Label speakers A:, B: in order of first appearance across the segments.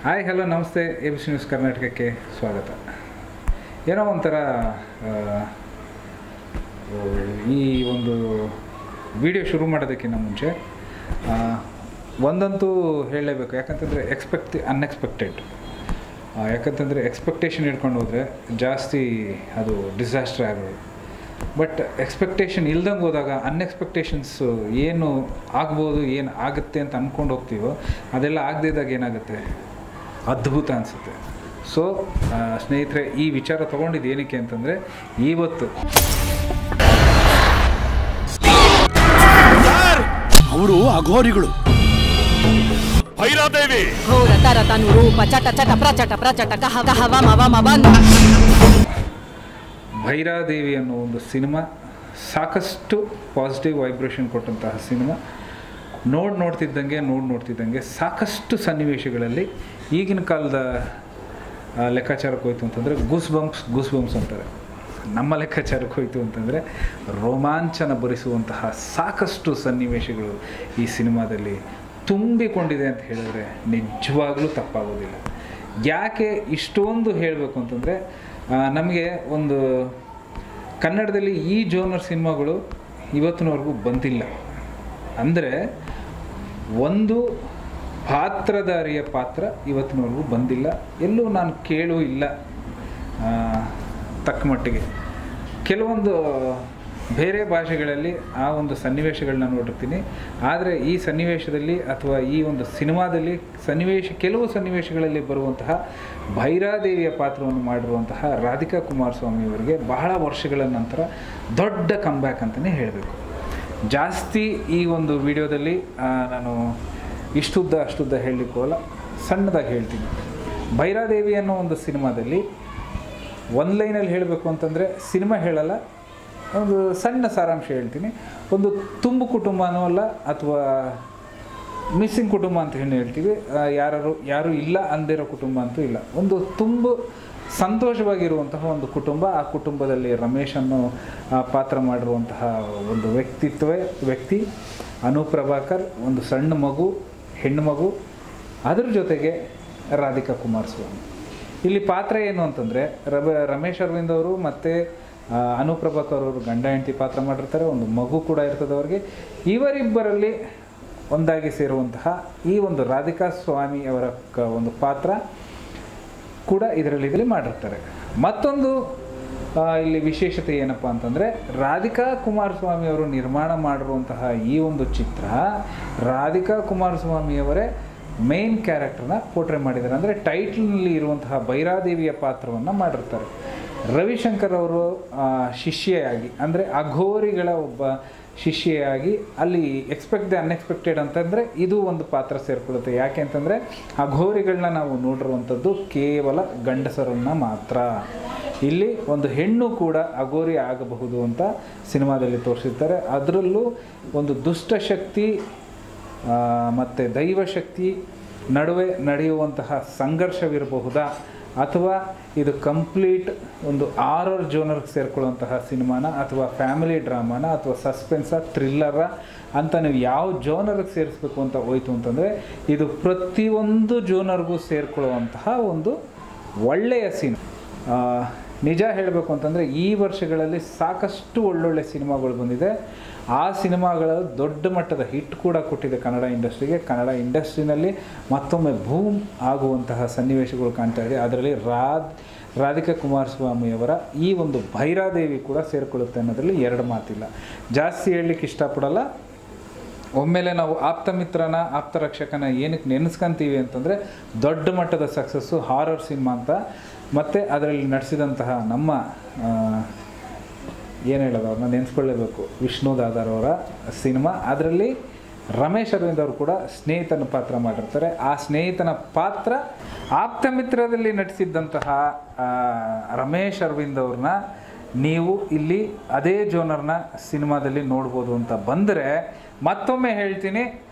A: Hi hello ನಮಸ್ತೆ ABC news ಕರ್ನಾಟಕಕ್ಕೆ ಸ್ವಾಗತ. ಏನೋ ಒಂಥರ ಈ ಒಂದು ವಿಡಿಯೋ ಶುರು ಮಾಡೋದಕ್ಕಿಂತ ಮುಂಚೆ ಒಂದಂತೂ ಹೇಳಲೇಬೇಕು. ಯಾಕಂತಂದರೆ ಅನ್ಎಕ್ಸ್ಪೆಕ್ಟೆಡ್. ಯಾಕಂತಂದರೆ ಎಕ್ಸ್ಪೆಕ್ಟೇಷನ್ ಇಟ್ಕೊಂಡು ಹೋದರೆ ಜಾಸ್ತಿ ಅದು ಡಿಸಾಸ್ಟರ್ ಆಗೋದು. ಬಟ್ ಎಕ್ಸ್ಪೆಕ್ಟೇಷನ್ ಇಲ್ದಂಗೆ ಹೋದಾಗ ಅನ್ಎಕ್ಸ್ಪೆಕ್ಟೇಷನ್ಸು ಏನು ಆಗ್ಬೋದು, ಏನು ಆಗುತ್ತೆ ಅಂತ ಅಂದ್ಕೊಂಡು ಹೋಗ್ತೀವೋ ಅದೆಲ್ಲ ಆಗದಿದ್ದಾಗ ಏನಾಗುತ್ತೆ, ಅದ್ಭುತ ಅನಿಸುತ್ತೆ. ಸೊ ಸ್ನೇಹಿತರೆ, ಈ ವಿಚಾರ ತೊಗೊಂಡಿದ್ದು ಏನಕ್ಕೆ ಅಂತಂದರೆ, ಇವತ್ತು
B: ಅವರು ಅಘೋರಿಗಳು. ಭೈರಾದೇವಿ
A: ಭೈರಾದೇವಿ ಅನ್ನೋ ಒಂದು ಸಿನಿಮಾ ಸಾಕಷ್ಟು ಪಾಸಿಟಿವ್ ವೈಬ್ರೇಷನ್ ಕೊಟ್ಟಂತಹ ಸಿನಿಮಾ. ನೋಡ್ತಿದ್ದಂಗೆ ಸಾಕಷ್ಟು ಸನ್ನಿವೇಶಗಳಲ್ಲಿ ಈಗಿನ ಕಾಲದ ಲೆಕ್ಕಾಚಾರಕ್ಕೆ ಹೋಯ್ತು ಅಂತಂದರೆ ಗೂಸ್ ಬಂಪ್ಸ್ ಅಂತಾರೆ. ನಮ್ಮ ಲೆಕ್ಕಾಚಾರಕ್ಕೆ ಹೋಯ್ತು ಅಂತಂದರೆ ರೋಮಾಂಚನ ಭರಿಸುವಂತಹ ಸಾಕಷ್ಟು ಸನ್ನಿವೇಶಗಳು ಈ ಸಿನಿಮಾದಲ್ಲಿ ತುಂಬಿಕೊಂಡಿದೆ ಅಂತ ಹೇಳಿದ್ರೆ ನಿಜವಾಗ್ಲೂ ತಪ್ಪಾಗೋದಿಲ್ಲ. ಯಾಕೆ ಇಷ್ಟೊಂದು ಹೇಳಬೇಕು ಅಂತಂದರೆ, ನಮಗೆ ಒಂದು ಕನ್ನಡದಲ್ಲಿ ಈ ಜೋನರ್ ಸಿನಿಮಾಗಳು ಇವತ್ತಿನವರೆಗೂ ಬಂದಿಲ್ಲ. ಅಂದರೆ ಒಂದು ಪಾತ್ರಧಾರಿಯ ಪಾತ್ರ ಇವತ್ತಿನವರೆಗೂ ಬಂದಿಲ್ಲ, ಎಲ್ಲೂ ನಾನು ಕೇಳೂ ಇಲ್ಲ. ತಕ್ಕ ಮಟ್ಟಿಗೆ ಕೆಲವೊಂದು ಬೇರೆ ಭಾಷೆಗಳಲ್ಲಿ ಆ ಒಂದು ಸನ್ನಿವೇಶಗಳನ್ನ ನೋಡಿರ್ತೀನಿ. ಆದರೆ ಈ ಸನ್ನಿವೇಶದಲ್ಲಿ ಅಥವಾ ಈ ಒಂದು ಸಿನಿಮಾದಲ್ಲಿ ಕೆಲವು ಸನ್ನಿವೇಶಗಳಲ್ಲಿ ಬರುವಂತಹ ಭೈರಾದೇವಿಯ ಪಾತ್ರವನ್ನು ಮಾಡಿರುವಂತಹ ರಾಧಿಕಾ ಕುಮಾರಸ್ವಾಮಿ ಅವರಿಗೆ ಬಹಳ ವರ್ಷಗಳ ನಂತರ ದೊಡ್ಡ ಕಮ್ಬ್ಯಾಕ್ ಅಂತಲೇ ಹೇಳಬೇಕು. ಜಾಸ್ತಿ ಈ ಒಂದು ವಿಡಿಯೋದಲ್ಲಿ ನಾನು ಅಷ್ಟುದ್ದ ಹೇಳಲಿಕ್ಕೋಲ್ಲ, ಸಣ್ಣದಾಗಿ ಹೇಳ್ತೀನಿ. ಭೈರಾದೇವಿ ಅನ್ನೋ ಒಂದು ಸಿನಿಮಾದಲ್ಲಿ ಒಂದು ಲೈನಲ್ಲಿ ಹೇಳಬೇಕು ಅಂತಂದರೆ, ಸಿನಿಮಾ ಹೇಳಲ್ಲ, ಒಂದು ಸಣ್ಣ ಸಾರಾಂಶ ಹೇಳ್ತೀನಿ. ಒಂದು ತುಂಬು ಕುಟುಂಬನೂ ಅಲ್ಲ ಅಥವಾ ಮಿಸ್ಸಿಂಗ್ ಕುಟುಂಬ ಅಂತ ಹೇಳ್ತೀವಿ. ಯಾರು ಇಲ್ಲ ಅಂದಿರೋ ಕುಟುಂಬ ಅಂತೂ ಇಲ್ಲ. ಒಂದು ಸಂತೋಷವಾಗಿರುವಂತಹ ಒಂದು ಕುಟುಂಬ. ಆ ಕುಟುಂಬದಲ್ಲಿ ರಮೇಶ್ ಅನ್ನೋ ಪಾತ್ರ ಮಾಡಿರುವಂತಹ ಒಂದು ವ್ಯಕ್ತಿ ಅನುಪ್ರಭಾಕರ್, ಒಂದು ಸಣ್ಣ ಮಗು, ಹೆಣ್ಣು ಮಗು, ಅದ್ರ ಜೊತೆಗೆ ರಾಧಿಕಾ ಕುಮಾರಸ್ವಾಮಿ. ಇಲ್ಲಿ ಪಾತ್ರ ಏನು ಅಂತಂದರೆ, ರಮೇಶ್ ಅರವಿಂದ್ ಅವರು ಮತ್ತು ಅನುಪ್ರಭಾಕರ್ ಅವರು ಗಂಡ ಹೆಂಡತಿ ಪಾತ್ರ ಮಾಡಿರ್ತಾರೆ. ಒಂದು ಮಗು ಕೂಡ ಇರ್ತದೆ ಅವ್ರಿಗೆ. ಇವರಿಬ್ಬರಲ್ಲಿ ಒಂದಾಗಿ ಸೇರುವಂತಹ ಈ ಒಂದು ರಾಧಿಕಾ ಸ್ವಾಮಿ ಅವರ ಒಂದು ಪಾತ್ರ ಕೂಡ ಇದರಲ್ಲಿ ಮಾಡಿರ್ತಾರೆ. ಮತ್ತೊಂದು ಇಲ್ಲಿ ವಿಶೇಷತೆ ಏನಪ್ಪ ಅಂತಂದರೆ, ರಾಧಿಕಾ ಕುಮಾರಸ್ವಾಮಿ ಅವರು ನಿರ್ಮಾಣ ಮಾಡಿರುವಂತಹ ಈ ಒಂದು ಚಿತ್ರ ರಾಧಿಕಾ ಕುಮಾರಸ್ವಾಮಿಯವರೇ ಮೇನ್ ಕ್ಯಾರೆಕ್ಟರ್ನ ಪೋರ್ಟ್ರೇ ಮಾಡಿದ್ದಾರೆ. ಅಂದರೆ ಟೈಟಲ್ನಲ್ಲಿ ಇರುವಂತಹ ಭೈರಾದೇವಿಯ ಪಾತ್ರವನ್ನು ಮಾಡಿರ್ತಾರೆ. ರವಿಶಂಕರ್ ಅವರು ಶಿಷ್ಯೆಯಾಗಿ, ಅಂದರೆ ಅಘೋರಿಗಳ ಒಬ್ಬ ಶಿಷ್ಯೆಯಾಗಿ, ಅಲ್ಲಿ ಅನ್ಎಕ್ಸ್ಪೆಕ್ಟೆಡ್ ಅಂತಂದರೆ ಇದು ಒಂದು ಪಾತ್ರ ಸೇರಿಕೊಳ್ಳುತ್ತೆ. ಯಾಕೆ ಅಂತಂದರೆ, ಅಘೋರಿಗಳನ್ನ ನಾವು ನೋಡಿರುವಂಥದ್ದು ಕೇವಲ ಗಂಡಸರನ್ನು ಮಾತ್ರ. ಇಲ್ಲಿ ಒಂದು ಹೆಣ್ಣು ಕೂಡ ಅಘೋರಿ ಆಗಬಹುದು ಅಂತ ಸಿನಿಮಾದಲ್ಲಿ ತೋರಿಸಿರ್ತಾರೆ. ಅದರಲ್ಲೂ ಒಂದು ದುಷ್ಟಶಕ್ತಿ ಮತ್ತು ದೈವಶಕ್ತಿ ನಡುವೆ ನಡೆಯುವಂತಹ ಸಂಘರ್ಷವಿರಬಹುದಾ, ಅಥವಾ ಇದು ಕಂಪ್ಲೀಟ್ ಒಂದು ಆರರ್ ಜೋನರ್ಗೆ ಸೇರಿಕೊಳ್ಳುವಂತಹ ಸಿನಿಮಾನ, ಅಥವಾ ಫ್ಯಾಮಿಲಿ ಡ್ರಾಮಾನ, ಅಥವಾ ಸಸ್ಪೆನ್ಸ, ಥ್ರಿಲ್ಲರ ಅಂತ ನೀವು ಯಾವ ಜೋನರ್ಗೆ ಸೇರಿಸ್ಬೇಕು ಅಂತ ಹೋಯ್ತು ಅಂತಂದರೆ, ಇದು ಪ್ರತಿಯೊಂದು ಜೋನರ್ಗೂ ಸೇರಿಕೊಳ್ಳುವಂತಹ ಒಂದು ಒಳ್ಳೆಯ ಸಿನಿಮಾ. ನಿಜ ಹೇಳಬೇಕು ಅಂತಂದರೆ, ಈ ವರ್ಷಗಳಲ್ಲಿ ಸಾಕಷ್ಟು ಒಳ್ಳೊಳ್ಳೆ ಸಿನಿಮಾಗಳು ಬಂದಿದೆ. ಆ ಸಿನಿಮಾಗಳ ದೊಡ್ಡ ಮಟ್ಟದ ಹಿಟ್ ಕೂಡ ಕೊಟ್ಟಿದೆ ಕನ್ನಡ ಇಂಡಸ್ಟ್ರಿಗೆ. ಕನ್ನಡ ಇಂಡಸ್ಟ್ರಿನಲ್ಲಿ ಮತ್ತೊಮ್ಮೆ ಬೂಮ್ ಆಗುವಂತಹ ಸನ್ನಿವೇಶಗಳು ಕಾಣ್ತಾ ಇದೆ. ಅದರಲ್ಲಿ ರಾಧಿಕಾ ಕುಮಾರಸ್ವಾಮಿಯವರ ಈ ಒಂದು ಭೈರಾದೇವಿ ಕೂಡ ಸೇರಿಕೊಳ್ಳುತ್ತೆ ಅನ್ನೋದ್ರಲ್ಲಿ ಎರಡು ಮಾತಿಲ್ಲ. ಜಾಸ್ತಿ ಹೇಳಲಿಕ್ಕೆ ಇಷ್ಟಪಡಲ್ಲ. ಒಮ್ಮೆಲೆ ನಾವು ಆಪ್ತ ರಕ್ಷಕನ ಏನಕ್ಕೆ ನೆನೆಸ್ಕೊಂತೀವಿ ಅಂತಂದರೆ, ದೊಡ್ಡ ಮಟ್ಟದ ಸಕ್ಸಸ್ಸು ಹಾರರ್ ಸಿನಿಮಾ ಅಂತ. ಮತ್ತು ಅದರಲ್ಲಿ ನಡೆಸಿದಂತಹ ನಮ್ಮ ಏನು ಹೇಳೋದು, ಅವ್ರನ್ನ ನೆನೆಸ್ಕೊಳ್ಳೇಬೇಕು, ವಿಷ್ಣು ದಾದಾರ್ ಅವರ ಸಿನಿಮಾ. ಅದರಲ್ಲಿ ರಮೇಶ್ ಅರವಿಂದ್ ಅವರು ಕೂಡ ಸ್ನೇಹಿತನ ಪಾತ್ರ ಮಾಡಿರ್ತಾರೆ. ಆ ಸ್ನೇಹಿತನ ಪಾತ್ರ ಆಪ್ತಮಿತ್ರದಲ್ಲಿ ನಟಿಸಿದ್ದಂತಹ ರಮೇಶ್ ಅರವಿಂದ್ ಅವ್ರನ್ನ ನೀವು ಇಲ್ಲಿ ಅದೇ ಜೋನರ್ನ ಸಿನಿಮಾದಲ್ಲಿ ನೋಡ್ಬೋದು ಅಂತ ಬಂದರೆ, ಮತ್ತೊಮ್ಮೆ ಹೇಳ್ತೀನಿ,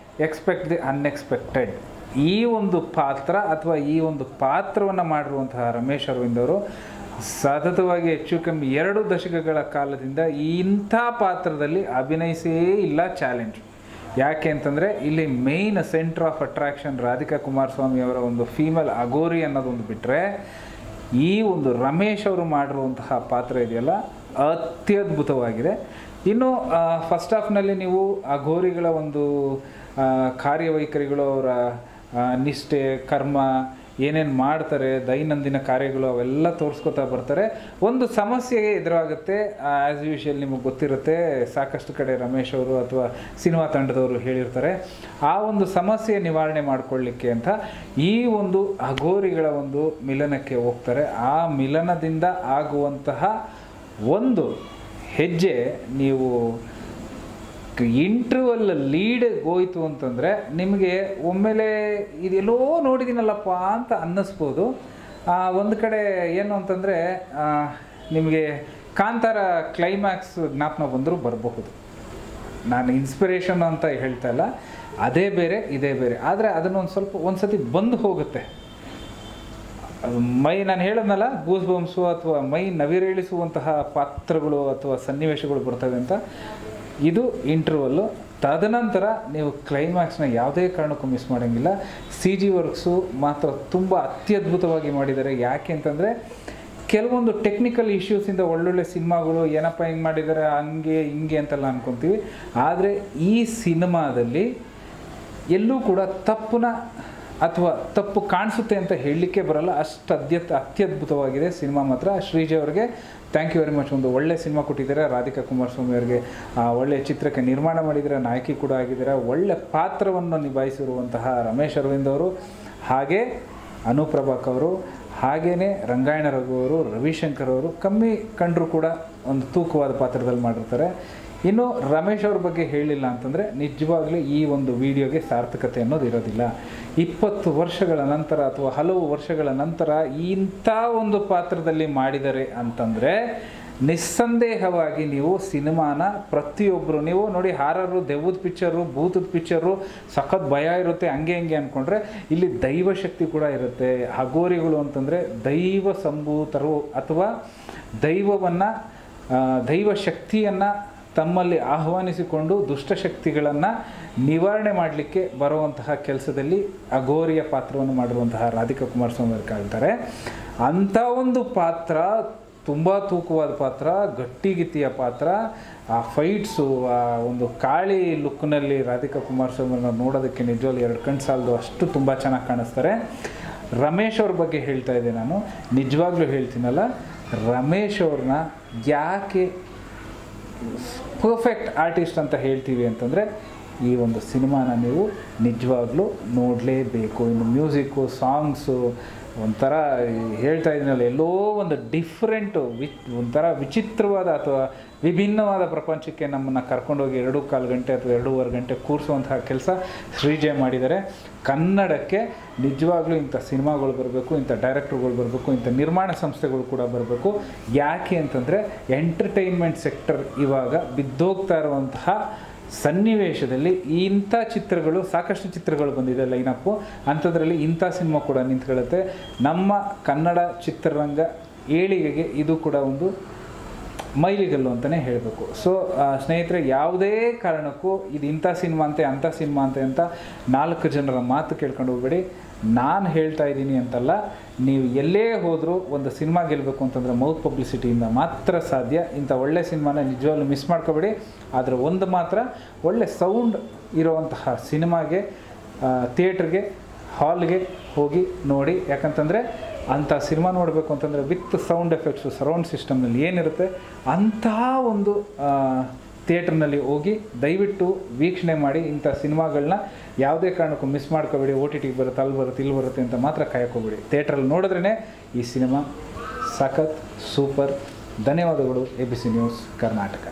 A: ಎಕ್ಸ್ಪೆಕ್ಟ್ ದಿ ಅನ್ಎಕ್ಸ್ಪೆಕ್ಟೆಡ್. ಈ ಒಂದು ಪಾತ್ರ ಅಥವಾ ಈ ಒಂದು ಪಾತ್ರವನ್ನು ಮಾಡಿರುವಂತಹ ರಮೇಶ್ ಅರವಿಂದ್ ಅವರು ಸತತವಾಗಿ ಹೆಚ್ಚು ಕಮ್ಮಿ 2 ದಶಕಗಳ ಕಾಲದಿಂದ ಇಂಥ ಪಾತ್ರದಲ್ಲಿ ಅಭಿನಯಿಸೇ ಇಲ್ಲ. ಚಾಲೆಂಜ್ ಯಾಕೆ ಅಂತಂದರೆ ಇಲ್ಲಿ main centre of attraction Radhika Kumaraswamy ಅವರ ಒಂದು ಫೀಮೇಲ್ ಅಘೋರಿ ಅನ್ನೋದೊಂದು ಬಿಟ್ಟರೆ, ಈ ಒಂದು ರಮೇಶ್ ಅವರು ಮಾಡಿರುವಂತಹ ಪಾತ್ರ ಇದೆಯಲ್ಲ ಅತ್ಯದ್ಭುತವಾಗಿದೆ. ಇನ್ನು ಫಸ್ಟ್ ಹಾಫ್ನಲ್ಲಿ ನೀವು ಅಘೋರಿಗಳ ಒಂದು ಕಾರ್ಯವೈಖರಿಗಳು, ಅವರ ನಿಷ್ಠೆ, ಕರ್ಮ, ಏನೇನು ಮಾಡ್ತಾರೆ, ದೈನಂದಿನ ಕಾರ್ಯಗಳು ಅವೆಲ್ಲ ತೋರಿಸ್ಕೊತಾ ಬರ್ತಾರೆ. ಒಂದು ಸಮಸ್ಯೆಗೆ ಎದುರಾಗುತ್ತೆ. ಆ್ಯಸ್ ಯೂಶುವಲ್ ನಿಮಗೆ ಗೊತ್ತಿರುತ್ತೆ, ಸಾಕಷ್ಟು ಕಡೆ ರಮೇಶ್ ಅವರು ಅಥವಾ ಸಿನಿಮಾ ತಂಡದವರು ಹೇಳಿರ್ತಾರೆ, ಆ ಒಂದು ಸಮಸ್ಯೆ ನಿವಾರಣೆ ಮಾಡಿಕೊಳ್ಳಿಕ್ಕೆ ಅಂತ ಈ ಒಂದು ಅಘೋರಿಗಳ ಒಂದು ಮಿಲನಕ್ಕೆ ಹೋಗ್ತಾರೆ. ಆ ಮಿಲನದಿಂದ ಆಗುವಂತಹ ಒಂದು ಹೆಜ್ಜೆ ನೀವು ಇಂಟರ್ವಲ್ ಲೀಡ್ ಹೋಯ್ತು ಅಂತಂದರೆ ನಿಮಗೆ ಒಮ್ಮೆಲೆ ಇದೆಲ್ಲೋ ನೋಡಿದ್ದೀನಲ್ಲಪ್ಪ ಅಂತ ಅನ್ನಿಸ್ಬೋದು. ಒಂದು ಕಡೆ ಏನು ಅಂತಂದರೆ ನಿಮಗೆ ಕಾಂತಾರ ಕ್ಲೈಮ್ಯಾಕ್ಸ್ ಜ್ಞಾಪನ ಬಂದರೂ ಬರಬಹುದು. ನಾನು ಇನ್ಸ್ಪಿರೇಷನ್ ಅಂತ ಹೇಳ್ತಾ ಇಲ್ಲ, ಅದೇ ಬೇರೆ ಇದೇ ಬೇರೆ. ಆದರೆ ಅದನ್ನೊಂದು ಸ್ವಲ್ಪ ಒಂದು ಸತಿ ಬಂದು ಹೋಗುತ್ತೆ. ನಾನು ಹೇಳೋದ್ನಲ್ಲ, ಗೂಸ್ ಬಂಪ್ಸು ಅಥವಾ ಮೈ ನವಿರೇಳಿಸುವಂತಹ ಪಾತ್ರಗಳು ಅಥವಾ ಸನ್ನಿವೇಶಗಳು ಬರ್ತವೆ ಅಂತ. ಇದು ಇಂಟರ್ವಲ್ಲು. ತದನಂತರ ನೀವು ಕ್ಲೈಮ್ಯಾಕ್ಸ್ನ ಯಾವುದೇ ಕಾರಣಕ್ಕೂ ಮಿಸ್ ಮಾಡೋಂಗಿಲ್ಲ. CG ವರ್ಕ್ಸು ಮಾತ್ರ ತುಂಬ ಅತ್ಯದ್ಭುತವಾಗಿ ಮಾಡಿದ್ದಾರೆ. ಯಾಕೆ ಅಂತಂದರೆ ಕೆಲವೊಂದು ಟೆಕ್ನಿಕಲ್ ಇಶ್ಯೂಸಿಂದ ಒಳ್ಳೊಳ್ಳೆ ಸಿನಿಮಾಗಳು ಏನಪ್ಪ ಹಿಂಗೆ ಮಾಡಿದ್ದಾರೆ ಹಂಗೆ ಹಿಂಗೆ ಅಂತೆಲ್ಲ ಅಂದ್ಕೊತೀವಿ. ಆದರೆ ಈ ಸಿನಿಮಾದಲ್ಲಿ ಎಲ್ಲೂ ಕೂಡ ಅಥವಾ ತಪ್ಪು ಕಾಣಿಸುತ್ತೆ ಅಂತ ಹೇಳಲಿಕ್ಕೆ ಬರಲ್ಲ. ಅಷ್ಟು ಅತ್ಯದ್ಭುತವಾಗಿದೆ ಸಿನಿಮಾ ಮಾತ್ರ. ಶ್ರೀಜಿ ಅವರಿಗೆ ಥ್ಯಾಂಕ್ ಯು ವೆರಿ ಮಚ್. ಒಂದು ಒಳ್ಳೆ ಸಿನಿಮಾ ಕೊಟ್ಟಿದ್ದಾರೆ. ರಾಧಿಕಾ ಕುಮಾರಸ್ವಾಮಿ ಅವರಿಗೆ ಒಳ್ಳೆಯ ಚಿತ್ರಕ್ಕೆ ನಿರ್ಮಾಣ ಮಾಡಿದ್ದಾರೆ, ನಾಯಕಿ ಕೂಡ ಆಗಿದ್ದಾರೆ. ಒಳ್ಳೆ ಪಾತ್ರವನ್ನು ನಿಭಾಯಿಸಿರುವಂತಹ ರಮೇಶ್ ಅರವಿಂದ್ ಅವರು, ಹಾಗೆ ಅನುಪ್ರಭಾಕ್ ಅವರು, ಹಾಗೆಯೇ ರಂಗಾಯಣ ರಘು ಅವರು, ರವಿಶಂಕರ್ ಅವರು ಕಮ್ಮಿ ಕಂಡರೂ ಕೂಡ ಒಂದು ತೂಕವಾದ ಪಾತ್ರದಲ್ಲಿ ಮಾಡಿರ್ತಾರೆ. ಇನ್ನು ರಮೇಶ್ ಅವ್ರ ಬಗ್ಗೆ ಹೇಳಿಲ್ಲ ಅಂತಂದರೆ ನಿಜವಾಗ್ಲೂ ಈ ಒಂದು ವಿಡಿಯೋಗೆ ಸಾರ್ಥಕತೆ ಅನ್ನೋದು ಇರೋದಿಲ್ಲ. 20 ವರ್ಷಗಳ ನಂತರ ಅಥವಾ ಹಲವು ವರ್ಷಗಳ ನಂತರ ಇಂಥ ಒಂದು ಪಾತ್ರದಲ್ಲಿ ಮಾಡಿದ್ದಾರೆ ಅಂತಂದರೆ ನಿಸ್ಸಂದೇಹವಾಗಿ ನೀವು ಸಿನಿಮಾನ ಪ್ರತಿಯೊಬ್ಬರು ನೀವು ನೋಡಿ, ಹಾರರು, ದೆವ್ವದ ಪಿಕ್ಚರು, ಭೂತದ ಪಿಕ್ಚರು, ಸಖತ್ ಭಯ ಇರುತ್ತೆ, ಹಂಗೆ ಹಿಂಗೆ ಅಂದ್ಕೊಂಡ್ರೆ ಇಲ್ಲಿ ದೈವಶಕ್ತಿ ಕೂಡ ಇರುತ್ತೆ. ಅಘೋರಿಗಳು ಅಂತಂದರೆ ದೈವ ಸಂಭೂತರು ಅಥವಾ ದೈವಶಕ್ತಿಯನ್ನು ತಮ್ಮಲ್ಲಿ ಆಹ್ವಾನಿಸಿಕೊಂಡು ದುಷ್ಟಶಕ್ತಿಗಳನ್ನು ನಿವಾರಣೆ ಮಾಡಲಿಕ್ಕೆ ಬರುವಂತಹ ಕೆಲಸದಲ್ಲಿ ಅಘೋರಿಯ ಪಾತ್ರವನ್ನು ಮಾಡಿರುವಂತಹ ರಾಧಿಕಾ ಕುಮಾರಸ್ವಾಮಿ ಅವರು ಕಾಣ್ತಾರೆ. ಅಂಥ ಒಂದು ಪಾತ್ರ ತುಂಬ ತೂಕವಾದ ಪಾತ್ರ, ಗಟ್ಟಿಗಿತ್ತಿಯ ಪಾತ್ರ. ಆ ಫೈಟ್ಸು, ಆ ಒಂದು ಕಾಳಿ ಲುಕ್ನಲ್ಲಿ ರಾಧಿಕಾ ಕುಮಾರಸ್ವಾಮಿಯನ್ನು ನೋಡೋದಕ್ಕೆ ನಿಜವಾಗ್ಲೂ 2 ಕಣ್ಣು ಸಾಲದು, ಅಷ್ಟು ತುಂಬ ಚೆನ್ನಾಗಿ ಕಾಣಿಸ್ತಾರೆ. ರಮೇಶ್ ಅವ್ರ ಬಗ್ಗೆ ಹೇಳ್ತಾ ಇದ್ದೆ ನಾನು, ನಿಜವಾಗ್ಲೂ ಹೇಳ್ತೀನಲ್ಲ, ರಮೇಶ್ ಅವ್ರನ್ನ ಯಾಕೆ ಪರ್ಫೆಕ್ಟ್ ಆರ್ಟಿಸ್ಟ್ ಅಂತ ಹೇಳ್ತೀವಿ ಅಂತಂದರೆ ಈ ಒಂದು ಸಿನಿಮಾನ ನೀವು ನಿಜವಾಗ್ಲೂ ನೋಡಲೇಬೇಕು. ಇನ್ನು ಮ್ಯೂಸಿಕ್ಕು, ಸಾಂಗ್ಸು ಒಂಥರ ಹೇಳ್ತಾ ಇದ್ದೀನಲ್ಲ, ಎಲ್ಲೋ ಒಂದು ಡಿಫ್ರೆಂಟು ಒಂಥರ ವಿಚಿತ್ರವಾದ ಅಥವಾ ವಿಭಿನ್ನವಾದ ಪ್ರಪಂಚಕ್ಕೆ ನಮ್ಮನ್ನು ಕರ್ಕೊಂಡೋಗಿ 2.25 ಗಂಟೆ ಅಥವಾ 2.5 ಗಂಟೆ ಕೂರಿಸುವಂತಹ ಕೆಲಸ ಶ್ರೀಜಯ್ ಮಾಡಿದ್ದಾರೆ. ಕನ್ನಡಕ್ಕೆ ನಿಜವಾಗ್ಲೂ ಇಂಥ ಸಿನಿಮಾಗಳು ಬರಬೇಕು, ಇಂಥ ಡೈರೆಕ್ಟರ್ಗಳು ಬರಬೇಕು, ಇಂಥ ನಿರ್ಮಾಣ ಸಂಸ್ಥೆಗಳು ಕೂಡ ಬರಬೇಕು. ಯಾಕೆ ಅಂತಂದರೆ ಎಂಟರ್ಟೈನ್ಮೆಂಟ್ ಸೆಕ್ಟರ್ ಇವಾಗ ಬಿದ್ದೋಗ್ತಾ ಇರುವಂತಹ ಸನ್ನಿವೇಶದಲ್ಲಿ ಇಂಥ ಚಿತ್ರಗಳು, ಸಾಕಷ್ಟು ಚಿತ್ರಗಳು ಬಂದಿದೆ ಲೈನಪ್ಪು, ಅಂಥದ್ರಲ್ಲಿ ಇಂಥ ಸಿನಿಮಾ ಕೂಡ ನಿಂತ್ಕೊಳ್ಳುತ್ತೆ. ನಮ್ಮ ಕನ್ನಡ ಚಿತ್ರರಂಗ ಏಳಿಗೆಗೆ ಇದು ಕೂಡ ಒಂದು ಮೈಲಿಗಲ್ಲು ಅಂತಲೇ ಹೇಳಬೇಕು. ಸೊ ಸ್ನೇಹಿತರೆ, ಯಾವುದೇ ಕಾರಣಕ್ಕೂ ಇದು ಇಂಥ ಸಿನಿಮಾ ಅಂತೆ ಅಂಥ ಸಿನಿಮಾ ಅಂತೆ ಅಂತ 4 ಜನರ ಮಾತು ಕೇಳ್ಕೊಂಡು ಹೋಗಬೇಡಿ. ನಾನು ಹೇಳ್ತಾ ಇದ್ದೀನಿ ಅಂತಲ್ಲ, ನೀವು ಎಲ್ಲೇ ಹೋದರೂ ಒಂದು ಸಿನಿಮಾ ಗೆಲ್ಲಬೇಕು ಅಂತಂದರೆ ಮೌತ್ ಪಬ್ಲಿಸಿಟಿಯಿಂದ ಮಾತ್ರ ಸಾಧ್ಯ. ಇಂಥ ಒಳ್ಳೆ ಸಿನಿಮಾನ ನಿಜವಾಗ್ಲೂ ಮಿಸ್ ಮಾಡ್ಕೋಬೇಡಿ. ಆದರೆ ಒಂದು ಮಾತ್ರ, ಒಳ್ಳೆ ಸೌಂಡ್ ಇರುವಂತಹ ಸಿನಿಮಾಗೆ ಥಿಯೇಟ್ರಿಗೆ, ಹಾಲ್ಗೆ ಹೋಗಿ ನೋಡಿ. ಯಾಕಂತಂದರೆ ಅಂಥ ಸಿನಿಮಾ ನೋಡಬೇಕು ಅಂತಂದರೆ ವಿತ್ ಸೌಂಡ್ ಎಫೆಕ್ಟ್ಸು, ಸರೌಂಡ್ ಸಿಸ್ಟಮ್ನಲ್ಲಿ ಏನಿರುತ್ತೆ ಅಂತಹ ಒಂದು ಥಿಯೇಟ್ರ್ನಲ್ಲಿ ಹೋಗಿ ದಯವಿಟ್ಟು ವೀಕ್ಷಣೆ ಮಾಡಿ. ಇಂಥ ಸಿನಿಮಾಗಳನ್ನ ಯಾವುದೇ ಕಾರಣಕ್ಕೂ ಮಿಸ್ ಮಾಡ್ಕೋಬೇಡಿ. OTT ಬರುತ್ತೆ, ಅಲ್ಲಿ ಬರುತ್ತೆ, ಇಲ್ಲಿ ಬರುತ್ತೆ ಅಂತ ಮಾತ್ರ ಕಾಯ್ಕೋಬೇಡಿ. ಥಿಯೇಟ್ರಲ್ಲಿ ನೋಡಿದ್ರೇ ಈ ಸಿನಿಮಾ ಸಖತ್ ಸೂಪರ್. ಧನ್ಯವಾದಗಳು. ABC news Karnataka.